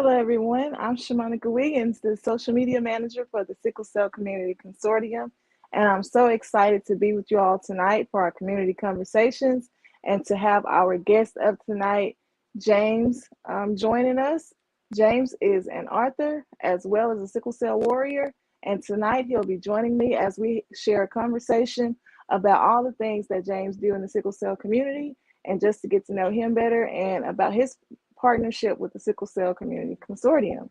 Hello, everyone. I'm Shamanika Wiggins, the social media manager for the Sickle Cell Community Consortium, and I'm so excited to be with you all tonight for our community conversations and to have our guest of tonight, James, joining us. James is an author as well as a sickle cell warrior, and tonight he'll be joining me as we share a conversation about all the things that James do in the sickle cell community and just to get to know him better and about his partnership with the Sickle Cell Community Consortium.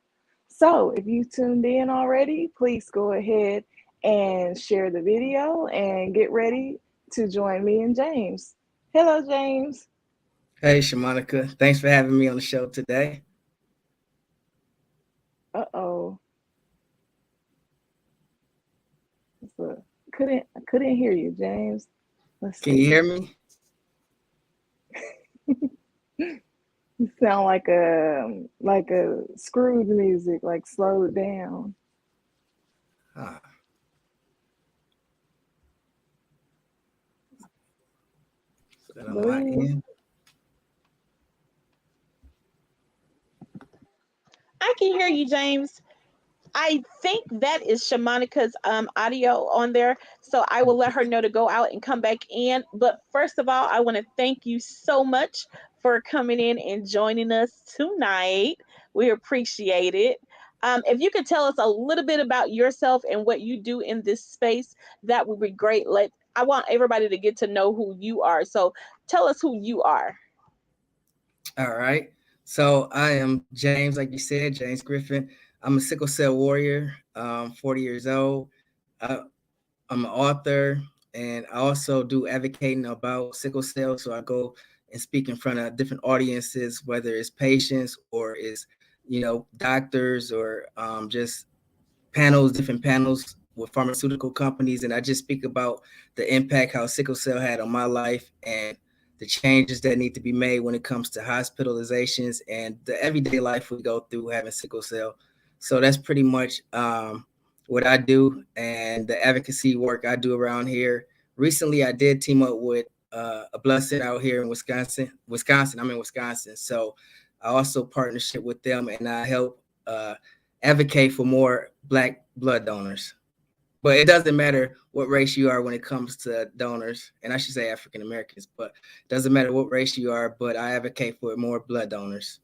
So if you tuned in already, please go ahead and share the video and get ready to join me and James. Hello, James. Hey, Shamanika. Thanks for having me on the show today. Uh-oh. Couldn't hear you, James. Let's see. Can you hear me? You sound like a Scrooge music, like slowed down. Ah. Is that on my end? I can hear you, James. I think that is Shamonika's audio on there. So I will let her know to go out and come back in. But first of all, I want to thank you so much for coming in and joining us tonight. We appreciate it. If you could tell us a little bit about yourself and what you do in this space, that would be great. I want everybody to get to know who you are. So tell us who you are. All right. So I am James, like you said, James Griffin. I'm a sickle cell warrior, 40 years old. I'm an author, and I also do advocating about sickle cell. So I go and speak in front of different audiences, whether it's patients or it's, doctors or just different panels with pharmaceutical companies. And I just speak about the impact how sickle cell had on my life and the changes that need to be made when it comes to hospitalizations and the everyday life we go through having sickle cell. So that's pretty much what I do and the advocacy work I do around here. Recently, I did team up with a blood center out here in Wisconsin. I'm in Wisconsin. So I also partnership with them and I help advocate for more Black blood donors. But it doesn't matter what race you are when it comes to donors, and I should say African Americans, but it doesn't matter what race you are, but I advocate for more blood donors.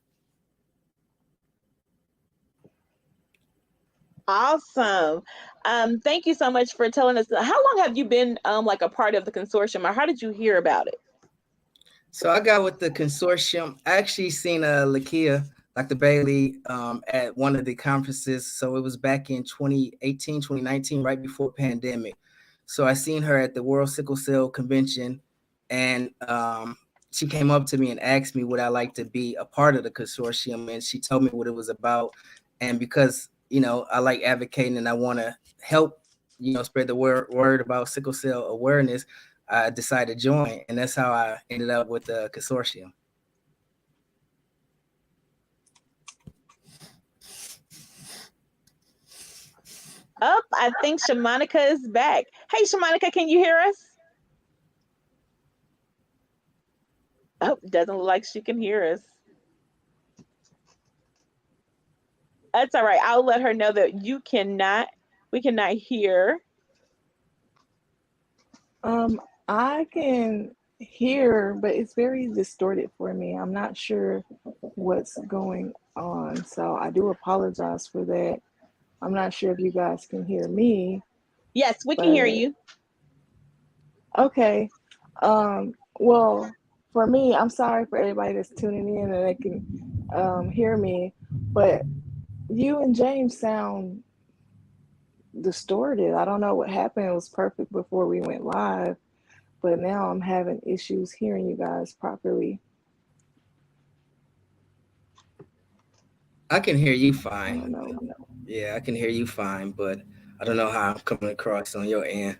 Awesome. Thank you so much for telling us. How long have you been like a part of the consortium, or how did you hear about it? So I got with the consortium. I actually seen Lakia, Dr. Bailey, at one of the conferences. So it was back in 2018, 2019, right before pandemic. So I seen her at the World Sickle Cell Convention, and she came up to me and asked me would I like to be a part of the consortium, and she told me what it was about. And because I like advocating and I want to help spread the word about sickle cell awareness, I decided to join, and that's how I ended up with the consortium. Oh, I think Shamanika is back. Hey, Shamanika, can you hear us? Oh, doesn't look like she can hear us. That's all right. I'll let her know that we cannot hear. I can hear, but it's very distorted for me. I'm not sure what's going on, so I do apologize for that. I'm not sure if you guys can hear me. Yes, we can hear you. Okay. Well, for me, I'm sorry for everybody that's tuning in and they can hear me, but you and James sound distorted. I don't know what happened. It was perfect before we went live, but now I'm having issues hearing you guys properly. I can hear you fine. I don't know. Yeah, I can hear you fine, but I don't know how I'm coming across on your end.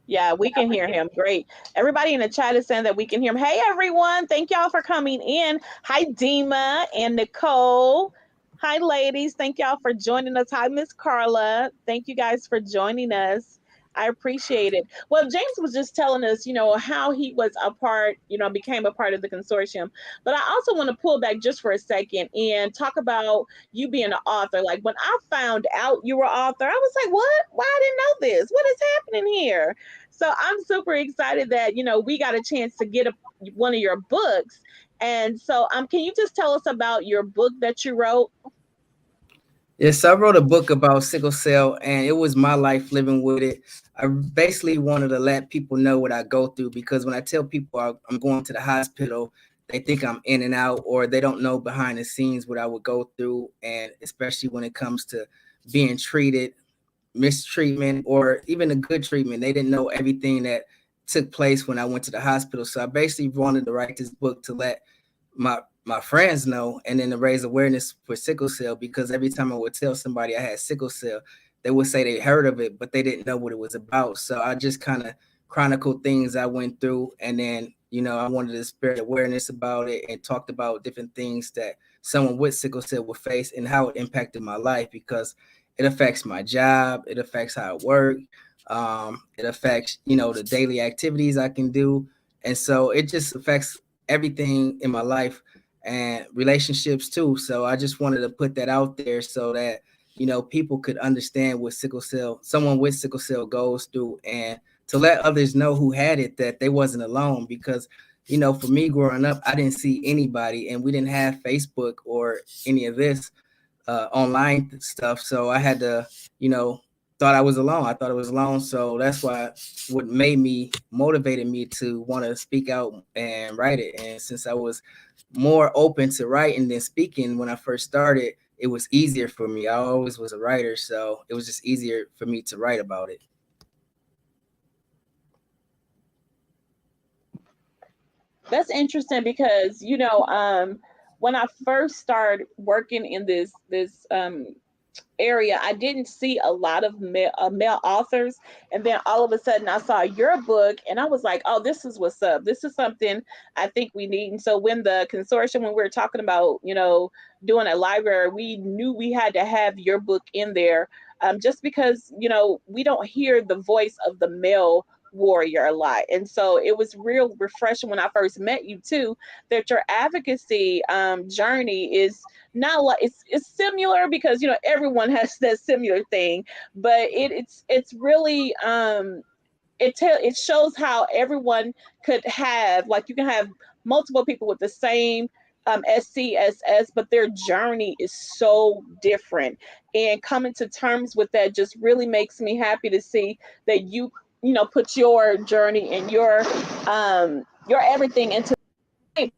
Yeah, we can hear him. Great. Everybody in the chat is saying that we can hear him. Hey, everyone. Thank y'all for coming in. Hi, Dima and Nicole. Hi, ladies. Thank y'all for joining us. Hi, Miss Carla. Thank you guys for joining us. I appreciate it. Well, James was just telling us, how he was a part, became a part of the consortium. But I also want to pull back just for a second and talk about you being an author. Like when I found out you were an author, I was like, what? Why I didn't know this? What is happening here? So I'm super excited that, we got a chance to get one of your books. And so can you just tell us about your book that you wrote? Yes, I wrote a book about sickle cell, and it was my life living with it. I basically wanted to let people know what I go through, because when I tell people I'm going to the hospital, they think I'm in and out, or they don't know behind the scenes what I would go through. And especially when it comes to being treated, mistreatment, or even a good treatment, they didn't know everything that took place when I went to the hospital. So I basically wanted to write this book to let my friends know, and then to raise awareness for sickle cell, because every time I would tell somebody I had sickle cell, they would say they heard of it, but they didn't know what it was about. So I just kind of chronicled things I went through, and then I wanted to spread awareness about it and talked about different things that someone with sickle cell would face and how it impacted my life, because it affects my job, it affects how I work, it affects the daily activities I can do, and so it just affects everything in my life and relationships too. So I just wanted to put that out there so that people could understand what someone with sickle cell goes through, and to let others know who had it that they wasn't alone. Because for me growing up, I didn't see anybody, and we didn't have Facebook or any of this online stuff. So I had to, thought I was alone. I thought I was alone. So that's why what motivated me to want to speak out and write it. And since I was more open to writing than speaking when I first started, it was easier for me. I always was a writer, so it was just easier for me to write about it. That's interesting because when I first started working in this area, I didn't see a lot of male authors, and then all of a sudden I saw your book, and I was like, "Oh, this is what's up. This is something I think we need." And so when the consortium, when we were talking about doing a library, we knew we had to have your book in there, just because we don't hear the voice of the male warrior a lot. And so it was real refreshing when I first met you too, that your advocacy journey is not like it's similar, because everyone has that similar thing, but it's really it shows how everyone could have, like, you can have multiple people with the same SCSS, but their journey is so different. And coming to terms with that just really makes me happy to see that put your journey and your everything into.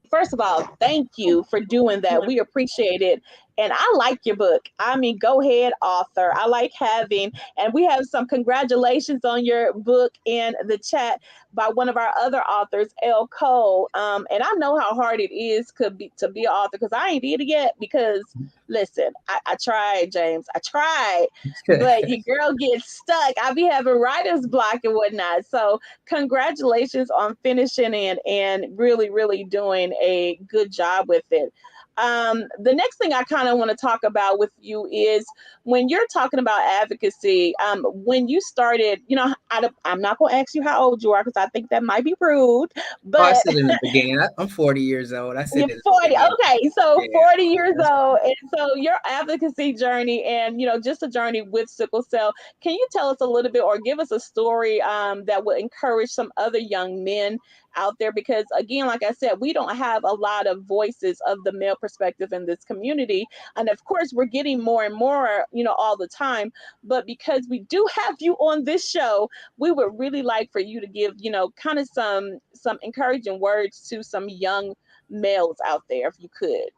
First of all, thank you for doing that. We appreciate it. And I like your book. I mean, go ahead, author. I like having, and we have some congratulations on your book in the chat by one of our other authors, L. Cole. And I know how hard it is to be an author, because I ain't did it yet. Because listen, I tried, James. I tried, but your girl gets stuck. I be having writer's block and whatnot. So congratulations on finishing and really, really doing a good job with it. The next thing I kind of want to talk about with you is when you're talking about advocacy. When you started, I'm not going to ask you how old you are, because I think that might be rude. Oh, I But said in the beginning. I'm 40 years old. I said you're it in the 40. beginning. Okay, so Yeah, 40 years that's old. And so your advocacy journey and, just a journey with sickle cell. Can you tell us a little bit, or give us a story that would encourage some other young men out there? Because again, like I said, we don't have a lot of voices of the male perspective in this community. And of course, we're getting more and more, all the time. But because we do have you on this show, we would really like for you to give, kind of some encouraging words to some young males out there, if you could.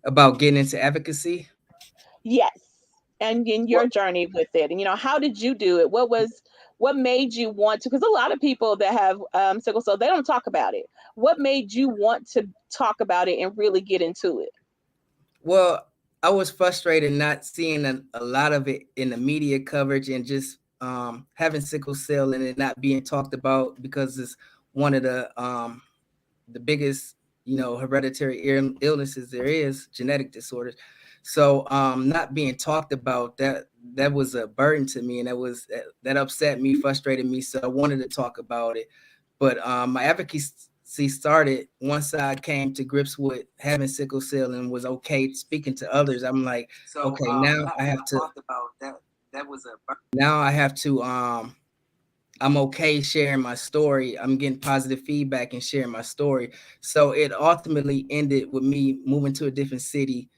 about getting into advocacy. Yes. And in your journey with it, and how did you do it? What made you want to? Because a lot of people that have sickle cell, they don't talk about it. What made you want to talk about it and really get into it? Well, I was frustrated not seeing a lot of it in the media coverage, and just having sickle cell and it not being talked about, because it's one of the biggest hereditary illnesses there is, genetic disorders. So not being talked about, that was a burden to me, and that upset me, frustrated me. So I wanted to talk about it. But my advocacy started once I came to grips with having sickle cell and was okay speaking to others. I'm like, okay, now I have to. Now I have to. I'm okay sharing my story. I'm getting positive feedback and sharing my story. So it ultimately ended with me moving to a different city,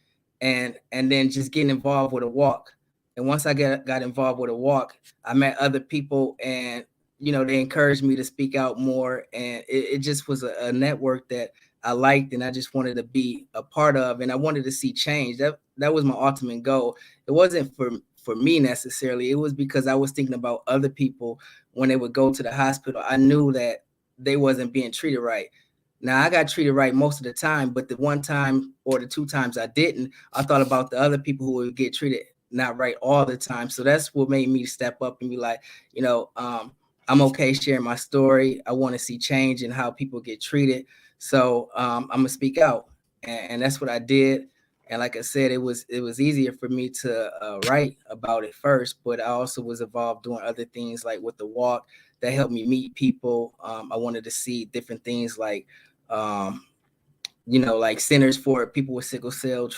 and then just getting involved with a walk. And once I got involved with a walk, I met other people, and they encouraged me to speak out more, and it just was a network that I liked, and I just wanted to be a part of, and I wanted to see change. That was my ultimate goal. It wasn't for me necessarily. It was because I was thinking about other people when they would go to the hospital. I knew that they wasn't being treated right. Now I got treated right most of the time, but the one time or the two times I didn't, I thought about the other people who would get treated not right all the time. So that's what made me step up and be like, I'm okay sharing my story. I want to see change in how people get treated. So I'm gonna speak out, and that's what I did. And like I said, it was easier for me to write about it first, but I also was involved doing other things like with the walk that helped me meet people. I wanted to see different things like, like centers for people with sickle cell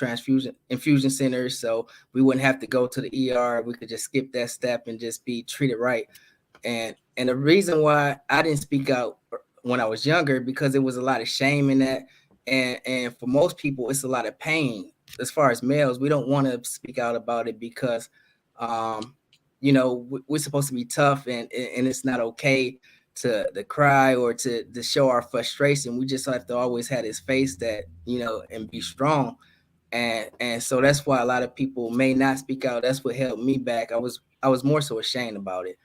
infusion centers, so we wouldn't have to go to the ER. We could just skip that step and just be treated right. And the reason why I didn't speak out when I was younger, because it was a lot of shame in that, and for most people it's a lot of pain. As far as males, we don't want to speak out about it because we're supposed to be tough, and it's not okay to cry or to show our frustration. We just have to always have this face that, and be strong. And so that's why a lot of people may not speak out. That's what held me back. I was more so ashamed about it.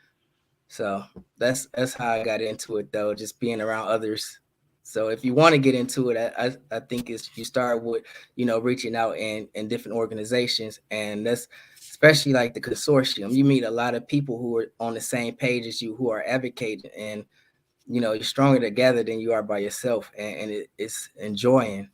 So that's how I got into it, though, just being around others. So if you want to get into it, I think it's you start with, reaching out in different organizations, and that's especially like the consortium. You meet a lot of people who are on the same page as you, who are advocating, and you're stronger together than you are by yourself, and it's enjoying.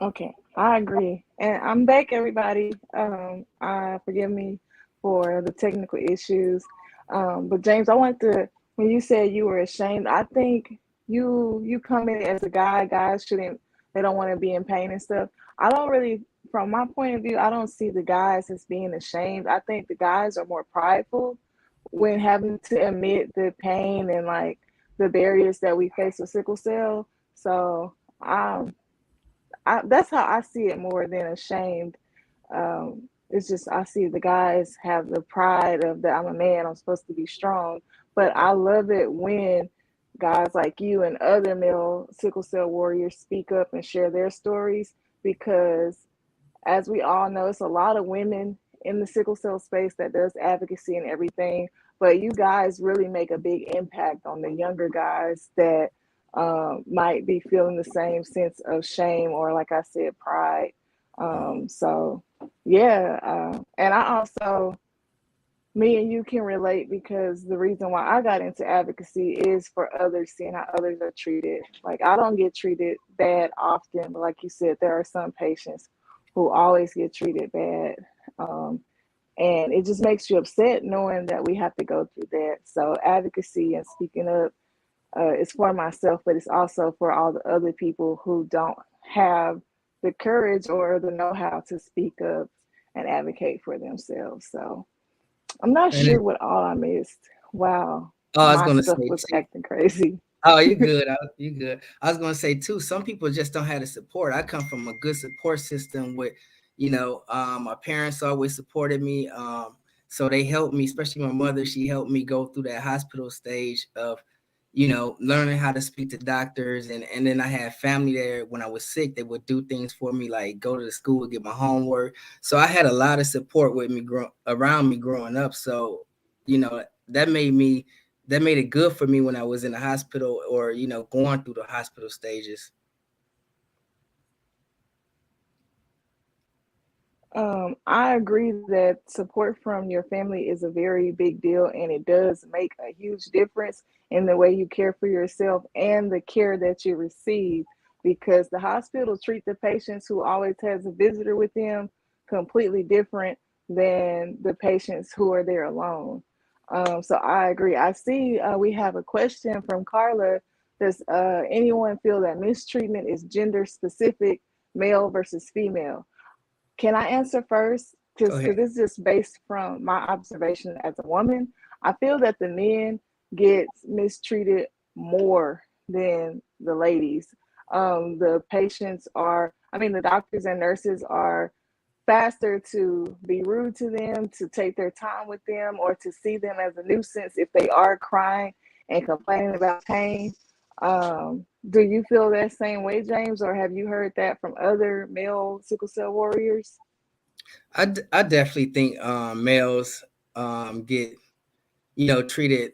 Okay, I agree. And I'm back, everybody. Forgive me for the technical issues. But James, I want to, when you said you were ashamed, I think you come in as a guy. Guys shouldn't, they don't want to be in pain and stuff. I don't really, from my point of view, I don't see the guys as being ashamed. I think the guys are more prideful when having to admit the pain and like the barriers that we face with sickle cell. So um that's how I see it more than ashamed. It's just I see the guys have the pride of that I'm a man, I'm supposed to be strong. But I love it when guys like you and other male sickle cell warriors speak up and share their stories because as we all know, it's a lot of women in the sickle cell space that does advocacy and everything. But you guys really make a big impact on the younger guys that might be feeling the same sense of shame or, like I said, pride. So, yeah. And I also, me and you can relate because the reason why I got into advocacy is for others, seeing how others are treated. Like, I don't get treated bad often, but like you said, there are some patients who always get treated bad. Um, and it just makes you upset knowing that we have to go through that. So, advocacy and speaking up is for myself, but it's also for all the other people who don't have the courage or the know how to speak up and advocate for themselves. So, I'm not And sure what all I missed. Wow, I was my gonna stuff say was too. acting crazy. Oh, you good. You good. I was gonna say too, some people just don't have the support. I come from a good support system with, my parents always supported me. So they helped me, especially my mother. She helped me go through that hospital stage of, learning how to speak to doctors, and then I had family there when I was sick. They would do things for me, like go to the school, get my homework. So I had a lot of support with me around me growing up. So, that made it good for me when I was in the hospital or, going through the hospital stages. I agree that support from your family is a very big deal, and it does make a huge difference in the way you care for yourself and the care that you receive. because the hospital treat the patients who always has a visitor with them completely different than the patients who are there alone. So I agree. I see we have a question from Carla. Does anyone feel that mistreatment is gender specific, male versus female? Can I answer first? Go Because ahead. this is just based from my observation as a woman. I feel that the men get mistreated more than the ladies. The patients are, I mean, the doctors and nurses are faster to be rude to them, to take their time with them, or to see them as a nuisance if they are crying and complaining about pain. Do you feel that same way, James, or have you heard that from other male sickle cell warriors? I definitely think males get treated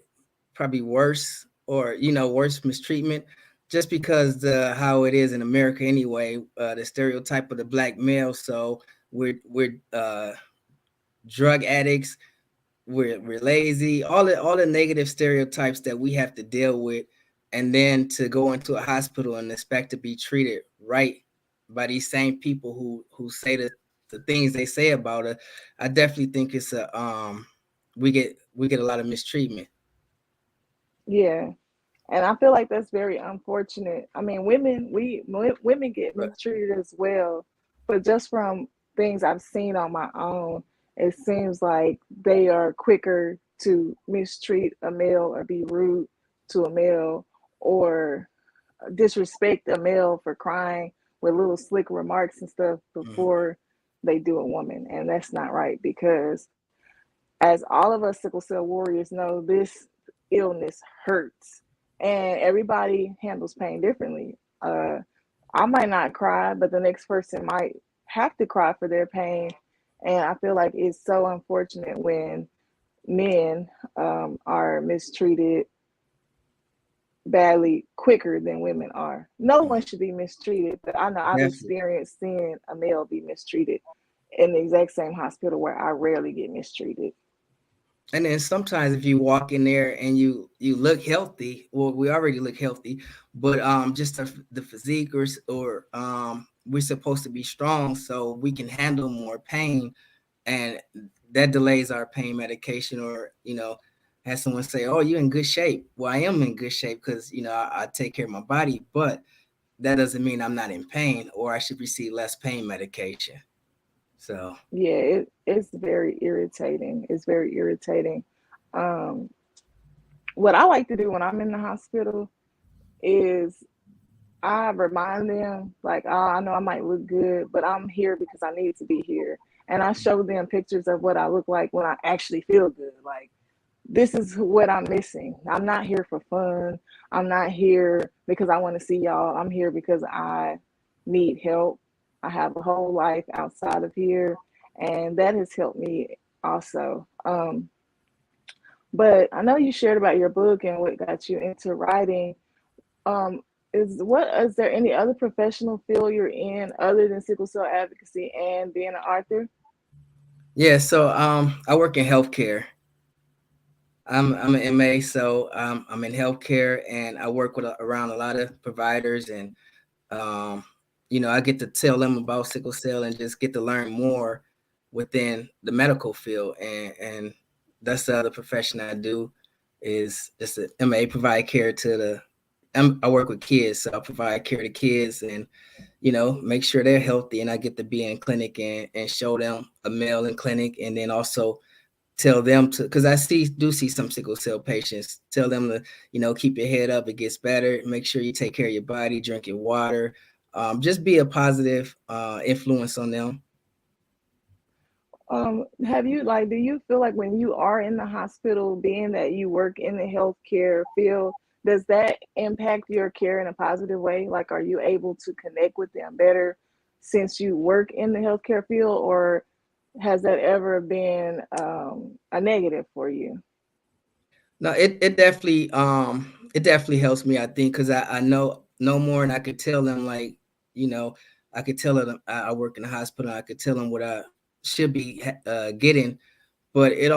probably worse, or worse mistreatment, just because the how it is in America anyway, the stereotype of the black male. So we're drug addicts, we're lazy, all the negative stereotypes that we have to deal with, and then to go into a hospital and expect to be treated right by these same people who say the things they say about us. I definitely think it's a we get a lot of mistreatment. Yeah, and I feel like that's very unfortunate. I mean, women get But mistreated as well, but just from things I've seen on my own, it seems like they are quicker to mistreat a male or be rude to a male or disrespect a male for crying with little slick remarks and stuff mhm, before they do a woman. And that's not right because, as all of us sickle cell warriors know, this illness hurts and everybody handles pain differently. I might not cry, but the next person might have to cry for their pain. And I feel like it's so unfortunate when men are mistreated badly quicker than women are. No one mhm, should be mistreated, but I know I've definitely. experienced seeing a male be mistreated in the exact same hospital where I rarely get mistreated. And then sometimes if you walk in there and you look healthy, well, we already look healthy, but just the physique, or we're supposed to be strong so we can handle more pain, and that delays our pain medication. Or have someone say, "Oh, you're in good shape." Well, I am in good shape because I take care of my body, but that doesn't mean I'm not in pain or I should receive less pain medication. So Yeah, it's very irritating. It's very irritating. Um, what I like to do when I'm in the hospital is I remind them, like, oh, I know I might look good, but I'm here because I need to be here. And I show them pictures of what I look like when I actually feel good. Like, this is what I'm missing. I'm not here for fun. I'm not here because I want to see y'all. I'm here because I need help. I have a whole life outside of here, and that has helped me also. But I know you shared about your book and what got you into writing. Um, is there any other professional field you're in other than sickle cell advocacy and being an author? yeah, so I work in healthcare. I'm an MA, so I'm in healthcare, and I work around a lot of providers, and um, I get to tell them about sickle cell and just get to learn more within the medical field, and that's the other profession I do, is just a MA, provide care to I work with kids, so I provide care to kids, and make sure they're healthy, and I get to be in clinic and show them a meal in clinic, and then also tell them to, because I see some sickle cell patients, tell them to keep your head up, it gets better, make sure you take care of your body, drink your water, just be a positive influence on them. Have you like, do you feel like when you are in the hospital, being that you work in the healthcare field, does that impact your care in a positive way? Like, are you able to connect with them better since you work in the healthcare field, or has that ever been a negative for you? No, it definitely helps me, I think, because I know no more, and I could tell them, like, you know I could tell them I work in the hospital, I could tell them what I should be getting, but they're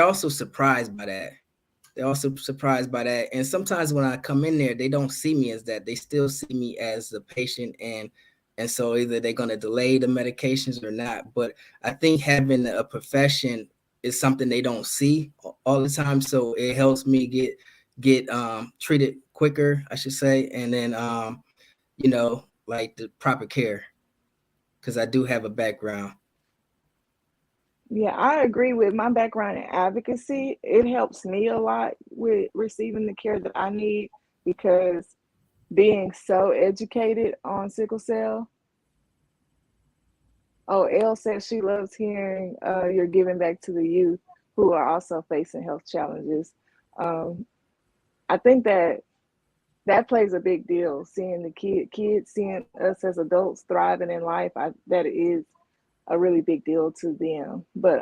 also surprised by that. They're also surprised by that. And sometimes when I come in there, they don't see me as that. They still see me as a patient, and so either they're going to delay the medications or not. But I think having a profession is something they don't see all the time. So it helps me get treated quicker, I should say, and then like the proper care, because I do have a background. Yeah, I agree with my background in advocacy. It helps me a lot with receiving the care that I need because being so educated on sickle cell. Oh, Elle says she loves hearing you're giving back to the youth who are also facing health challenges. Um, I think that plays a big deal. Seeing the kids, seeing us as adults thriving in life, that is a really big deal to them. But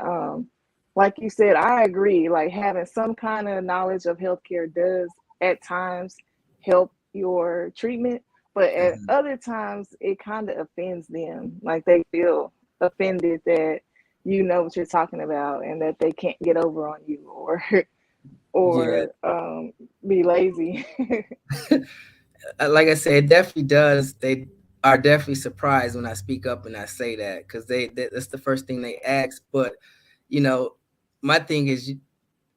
like you said, I agree. Like having some kind of knowledge of healthcare does at times help your treatment, but at Mhm. other times it kind of offends them. Like they feel offended that you know what you're talking about and that they can't get over on you or Yeah. or be lazy. Like I said, it definitely does. They are definitely surprised when I speak up and I say that, because that's the first thing they ask. But you know, my thing is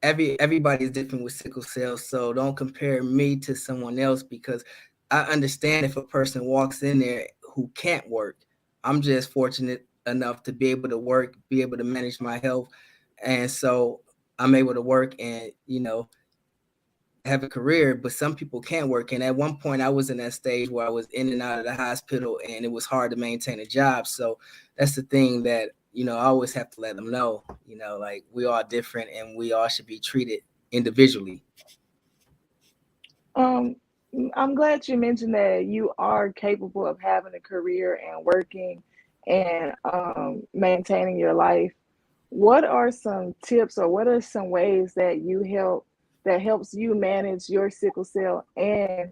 everybody is different with sickle cell, so don't compare me to someone else, because I understand if a person walks in there who can't work. I'm just fortunate enough to be able to work, be able to manage my health, and so I'm able to work and have a career. But some people can't work, and at one point I was in that stage where I was in and out of the hospital and it was hard to maintain a job. So that's the thing that I always have to let them know, like we are different and we all should be treated individually. Um, I'm glad you mentioned that you are capable of having a career and working and maintaining your life. What are some tips or what are some ways that helps you manage your sickle cell and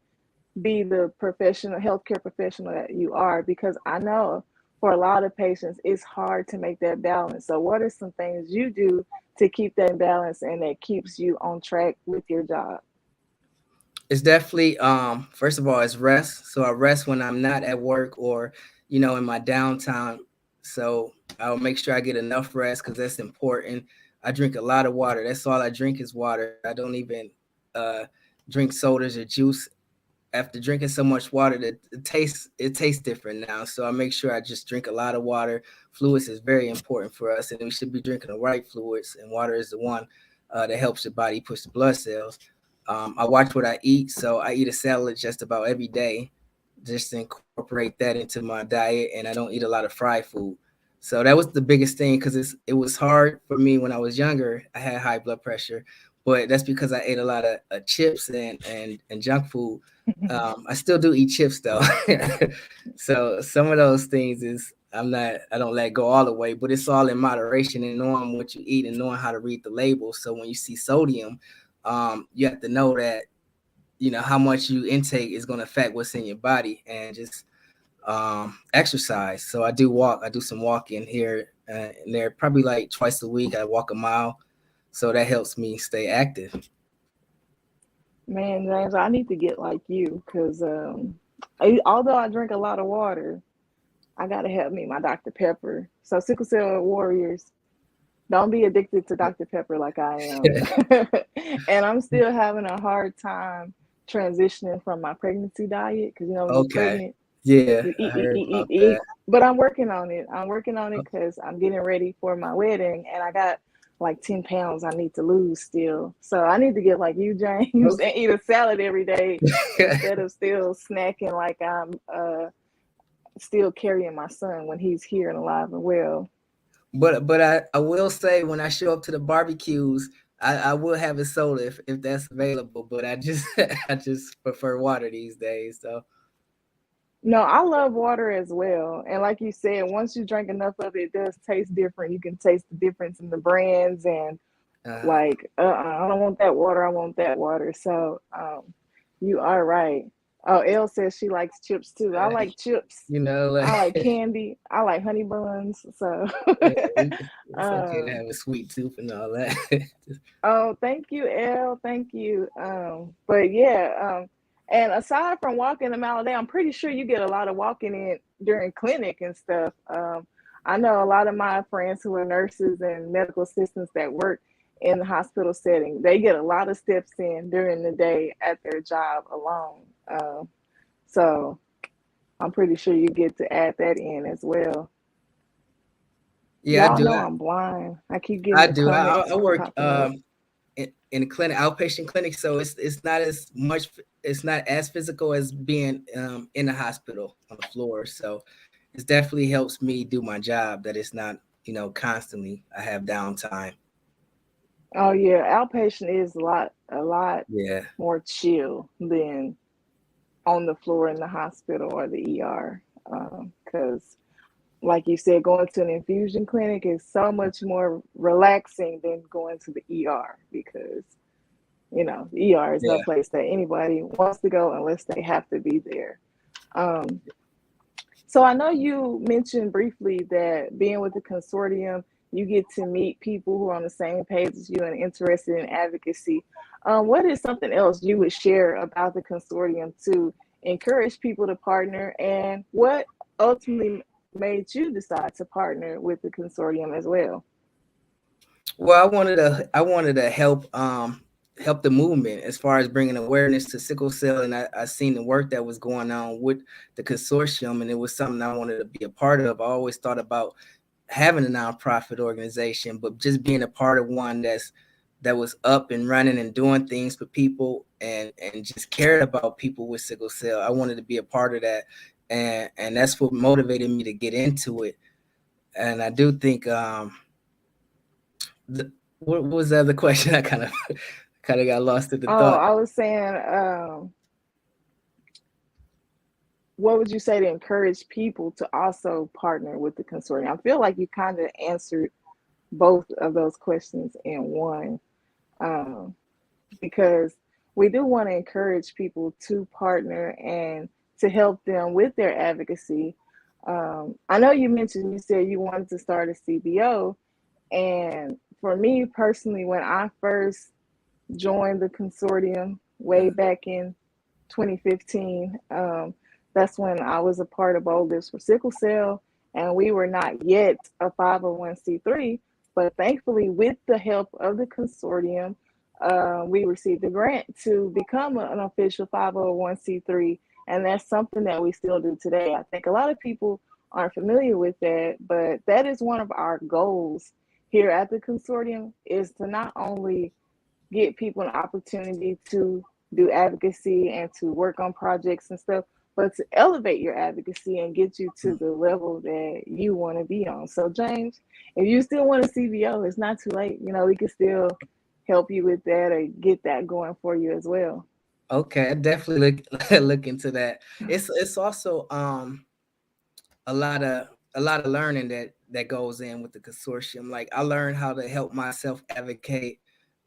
be the professional healthcare professional that you are? Because I know for a lot of patients it's hard to make that balance. So what are some things you do to keep that balance and that keeps you on track with your job? It's definitely first of all, it's rest. So I rest when I'm not at work or in my downtime. So I'll make sure I get enough rest because that's important. I drink a lot of water. That's all I drink is water. I don't even uh drink sodas or juice. After drinking so much water, that it tastes different now. So I make sure I just drink a lot of water. Fluids is very important for us, and we should be drinking the right fluids. And water is the one that helps the body push the blood cells. I watch what I eat, so I eat a salad just about every day, just to incorporate that into my diet, and I don't eat a lot of fried food. So that was the biggest thing because it was hard for me when I was younger. I had high blood pressure, but that's because I ate a lot of chips and junk food. I still do eat chips though. So some of those things is I don't let go all the way, but it's all in moderation and knowing what you eat and knowing how to read the label. So when you see sodium, you have to know that how much you intake is going to affect what's in your body, and just exercise. So I do some walking here and there, probably like twice a week. I walk a mile, so that helps me stay active. Man, James, I need to get like you because although I drink a lot of water, I gotta help me my Dr. Pepper. So sickle cell warriors, don't be addicted to Dr. Pepper like I am. And I'm still having a hard time transitioning from my pregnancy diet because when you're Okay. pregnant, Yeah, you I eat, eat, heard eat, eat, about eat. that. But I'm working on it. I'm working on it because I'm getting ready for my wedding and I got like 10 pounds I need to lose still. So I need to get like you, James, and eat a salad every day Okay. instead of still snacking like I'm still carrying my son when he's here and alive and well. But I will say when I show up to the barbecues, I will have a soda if that's available. But I just I just prefer water these days. So No, I love water as well. And like you said, once you drink enough of it, it does taste different. You can taste the difference in the brands and uh, like, I don't want that water. I want that water. So you are right. Oh, Elle says she likes chips too. I like chips. You know, I like like candy. I like honey buns. So, it's okay to um, have a sweet tooth and all that. oh, thank you, Elle. Thank you. But yeah, and aside from walking them out day, I'm pretty sure you get a lot of walking in during clinic and stuff. I know a lot of my friends who are nurses and medical assistants that work in the hospital setting. They get a lot of steps in during the day at their job alone. So I'm pretty sure you get to add that in as well. Yeah, I Y'all do. know I'm blind. I keep getting I the do. I comments work popping up. in a clinic, outpatient clinic, so it's not as much. It's not as physical as being in the hospital on the floor. So it definitely helps me do my job. That it's not, constantly I have downtime. Oh yeah, outpatient is a lot Yeah. more chill than on the floor in the hospital or the ER. Because, like you said, going to an infusion clinic is so much more relaxing than going to the ER because the ER is no Yeah. place that anybody wants to go unless they have to be there. Um, So I know you mentioned briefly that being with the consortium, you get to meet people who are on the same page as you and interested in advocacy. What is something else you would share about the consortium to encourage people to partner, and what ultimately made you decide to partner with the consortium as well? Well, I wanted to help the movement as far as bringing awareness to sickle cell, and I seen the work that was going on with the consortium, and it was something I wanted to be a part of. I always thought about having a nonprofit organization, but just being a part of one that was up and running and doing things for people and just cared about people with sickle cell. I wanted to be a part of that, and that's what motivated me to get into it. And I do think what was the other question? I kind of got lost in the Oh, thought. I was saying, what would you say to encourage people to also partner with the consortium? I feel like you kind of answered both of those questions in one. Um, because we do want to encourage people to partner and to help them with their advocacy. I know you said you wanted to start a CBO, and for me personally, when I first joined the consortium way back in 2015, that's when I was a part of Bold Lives for Sickle Cell, and we were not yet a 501c3, but thankfully, with the help of the consortium, we received a grant to become an official 501c3, and that's something that we still do today. I think a lot of people aren't familiar with that, but that is one of our goals here at the consortium, is to not only get people an opportunity to do advocacy and to work on projects and stuff, but to elevate your advocacy and get you to the level that you want to be on. So, James, if you still want a CBO, it's not too late. We can still help you with that or get that going for you as well. Okay, I definitely look into that. It's also a lot of learning that goes in with the consortium. Like I learned how to help myself advocate.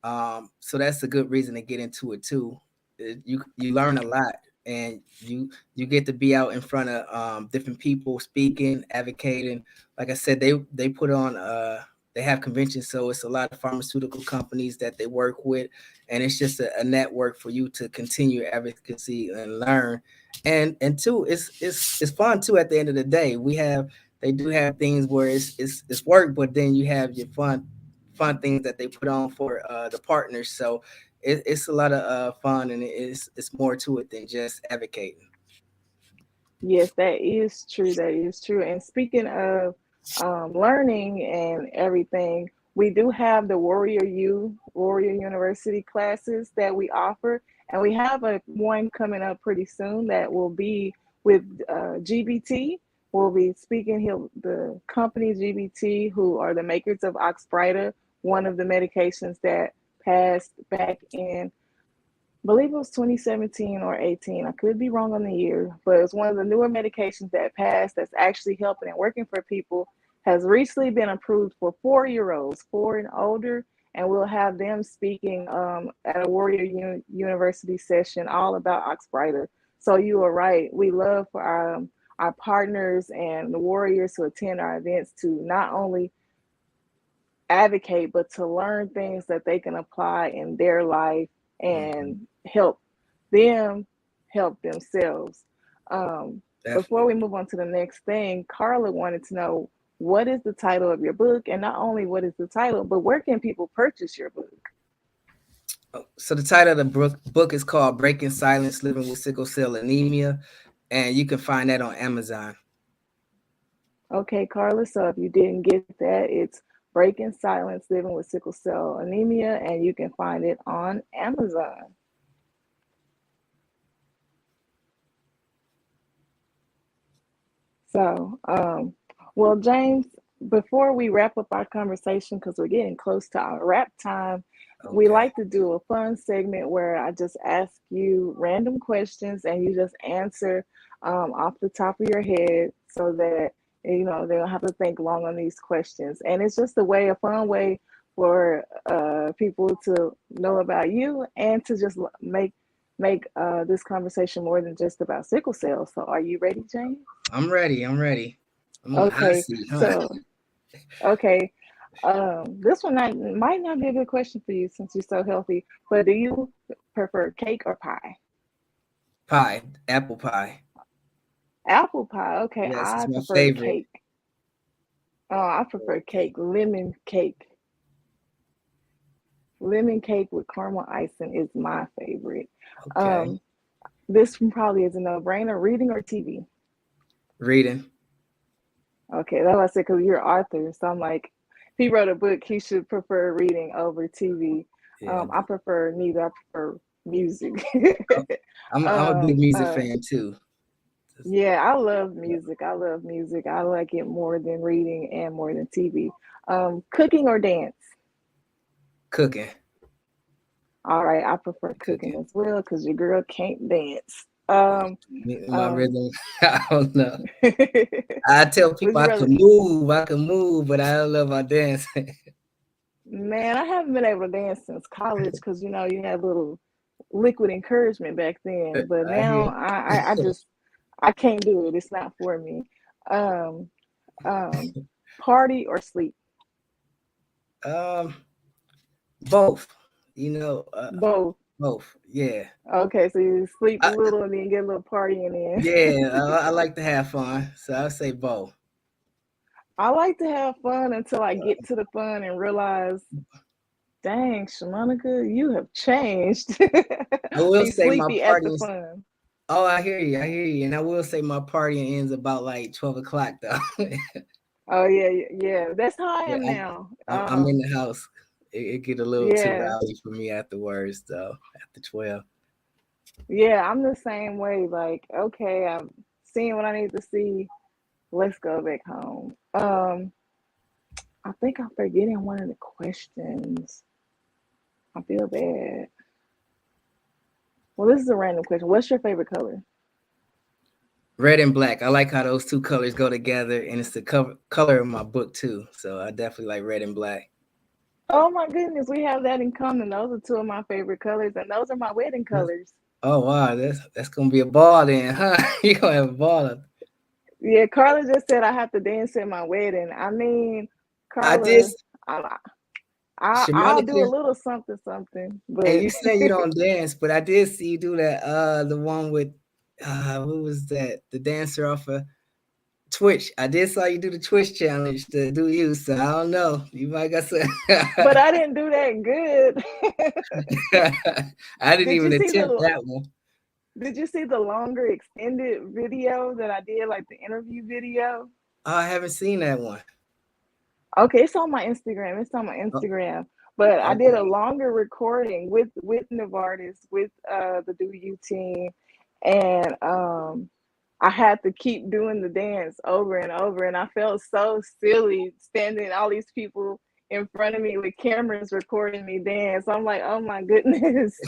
So that's a good reason to get into it too. You learn a lot, and you get to be out in front of different people speaking, advocating. Like I said, they put on they have conventions, so it's a lot of pharmaceutical companies that they work with, and it's just a network for you to continue advocacy and learn. And two, it's fun too. At the end of the day, they do have things where it's work, but then you have your fun things that they put on for the partners. So it's a lot of fun, and it's more to it than just advocating. Yes, that is true. That is true. And speaking of learning and everything, we do have the Warrior University classes that we offer, and we have a one coming up pretty soon that will be with GBT. We'll be speaking here. The company GBT, who are the makers of Oxbryta, one of the medications that passed back in, I believe it was 2017 or 18. I could be wrong on the year, but it's one of the newer medications that passed that's actually helping and working for people. Has recently been approved for 4-year-olds, 4 and older, and we'll have them speaking at a Warrior University session all about Oxbryta. So you are right. We love for our partners and the warriors to attend our events to not only advocate, but to learn things that they can apply in their life and help them help themselves. Before we move on to the next thing, Carla wanted to know, what is the title of your book? And not only what is the title, but where can people purchase your book? So the title of the book is called Breaking Silence, Living with Sickle Cell Anemia, and you can find that on Amazon. Okay, Carla, so if you didn't get that, it's Breaking Silence, Living with Sickle Cell Anemia, and you can find it on Amazon. So, well, James, before we wrap up our conversation, because we're getting close to our wrap time, we like to do a fun segment where I just ask you random questions and you just answer off the top of your head so that, you know, they don't have to think long on these questions. And it's just a fun way for people to know about you and to just make this conversation more than just about sickle cell. So are you ready, James? I'm ready. I'm on the hot seat, huh? So okay. This one might not be a good question for you since you're so healthy, but do you prefer cake or pie? Pie, apple pie. Apple pie. Okay, Yes, I it's my prefer favorite. cake. Oh, I prefer cake, lemon cake. Lemon cake with caramel icing is my favorite. Okay. This one probably is a no-brainer. Reading or TV? Reading. Okay, that's what I said because you're Arthur. So I'm like, if he wrote a book, he should prefer reading over TV. Yeah. I prefer neither. I prefer music. I'm a big music fan too. Yeah, I love music. I love music. I like it more than reading and more than TV. Cooking or dance? Cooking. All right, I prefer cooking as well because your girl can't dance. My rhythm, I don't know. I tell people I can move, but I don't love my dancing. Man, I haven't been able to dance since college because you know you had little liquid encouragement back then, but I hear. now I can't do it. It's not for me. Um, Party or sleep? Both. You know, Both. both. Yeah. Okay, so you sleep a little and then get a little partying in. Yeah, I like to have fun, so I'll say both. I like to have fun until I get to the fun and realize, dang, Shamanica, you have changed. I will Be say my sleepy at the partying. fun. Oh, I hear you, and I will say my partying ends about like 12 o'clock though. Oh yeah. That's how I Yeah, am now. I'm in the house. It get a little too Yeah. rowdy for me afterwards, though. After 12. Yeah, I'm the same way. Like, okay, I'm seeing what I need to see. Let's go back home. I think I'm forgetting one of the questions. I feel bad. Well, this is a random question. What's your favorite color? Red and black. I like how those two colors go together, and it's the color of my book too. So I definitely like red and black. Oh my goodness, we have that in common. Those are two of my favorite colors, and those are my wedding colors. Oh wow, that's gonna be a ball then, huh? You gonna have a ball. Yeah, Carla just said I have to dance at my wedding. I mean, I did. Carla, I'll do a Shamanica, little something, and but you say you don't dance, but I did see you do that. The one with what was that? The dancer off of Twitch. I did saw you do the Twitch challenge to do you, so I don't know. You might got some. but I didn't do that good. I didn't Did even you see attempt that one. Did you see the longer extended video that I did, like the interview video? Oh, I haven't seen that one. Okay, it's on my Instagram. It's on my Instagram. But I did a longer recording with Novartis, with the Do You team, and I had to keep doing the dance over and over, and I felt so silly standing all these people in front of me with cameras recording me dance. I'm like, oh my goodness,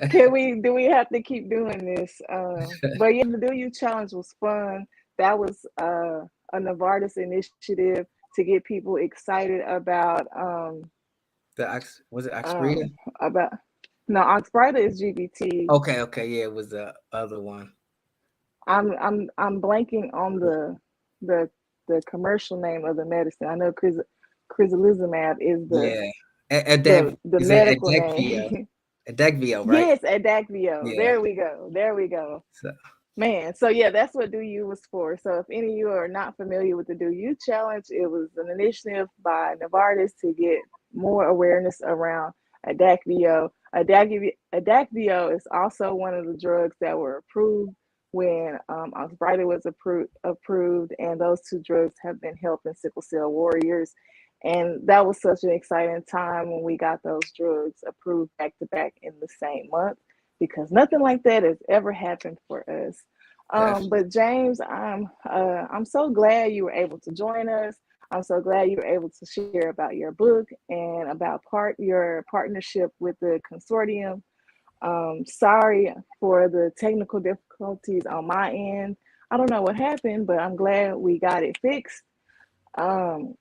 do we have to keep doing this? But yeah, the Do You challenge was fun. That was a Novartis initiative to get people excited about was it Oxbreeda? About no, Oxbryta is GBT. Okay, yeah, it was the other one. I'm blanking on the the commercial name of the medicine. I know crizolizumab is Yeah. the Is it medical Adecvio? name. Adecvio, right? Yes, Adacvio. Yeah. There we go. There we go. So Man, so yeah, that's what Do You was for. So if any of you are not familiar with the Do You Challenge, it was an initiative by Novartis to get more awareness around Adacvio. Adacvio is also one of the drugs that were approved when arthritis was approved, and those two drugs have been helping sickle cell warriors. And that was such an exciting time when we got those drugs approved back to back in the same month, because nothing like that has ever happened for us. definitely. But James, I'm so glad you were able to join us. I'm so glad you were able to share about your book and about your partnership with the consortium. Sorry for the technical difficulties on my end. I don't know what happened, but I'm glad we got it fixed. Um,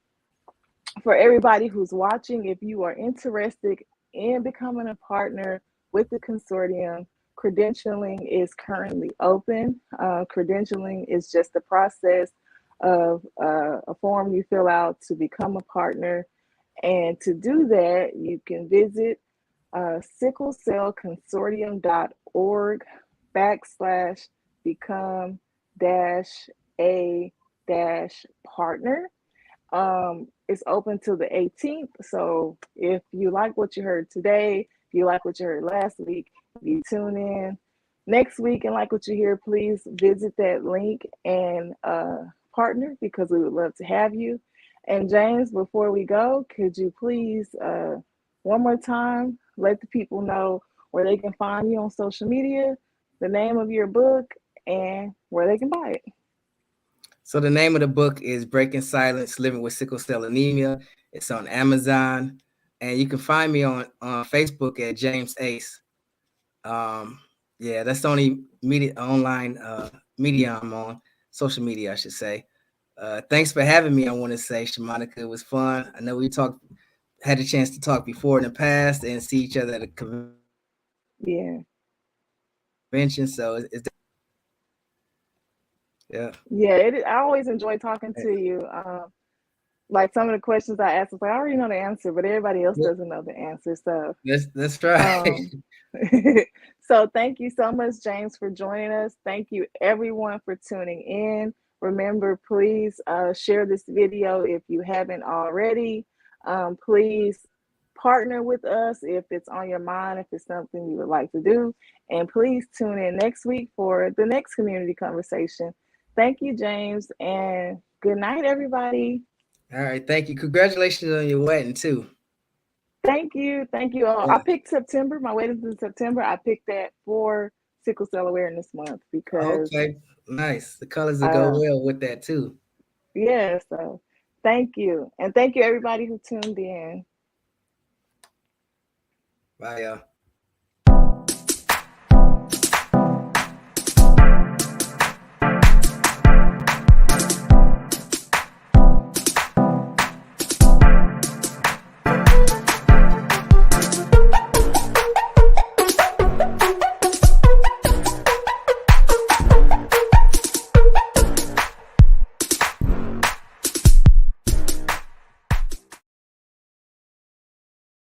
for everybody who's watching, if you are interested in becoming a partner with the consortium, credentialing is currently open. Credentialing is just the process of a form you fill out to become a partner. And to do that, you can visit sicklecellconsortium.org / become a partner. It's open till the 18th. So if you like what you heard today, if you like what you heard last week, if you tune in next week and like what you hear, please visit that link and partner, because we would love to have you. And James, before we go, could you please one more time let the people know where they can find you on social media, the name of your book, and where they can buy it? So the name of the book is Breaking Silence: Living with Sickle Cell Anemia. It's on Amazon, and you can find me on Facebook at James Ace. Yeah, that's the only online media I'm on, social media, I should say. Thanks for having me. I want to say, Shamanica, it was fun. I know we had a chance to talk before in the past and see each other at a Yeah. convention. So yeah. Yeah, I always enjoy talking to you. Like some of the questions I asked, I already know the answer, but everybody else Yeah, doesn't know the answer. So, that's right. um, so thank you so much, James, for joining us. Thank you, everyone, for tuning in. Remember, please share this video if you haven't already. Please partner with us if it's on your mind, if it's something you would like to do. And please tune in next week for the next community conversation. Thank you, James, and good night, everybody. All right, thank you. Congratulations on your wedding too. Thank you. Thank you. I Yeah. picked September. My wedding's in September. I picked that for Sickle Cell Awareness Month because, Okay, nice. The colors will go uh, well with that too. yeah, so thank you. And thank you, everybody who tuned in. Bye, y'all.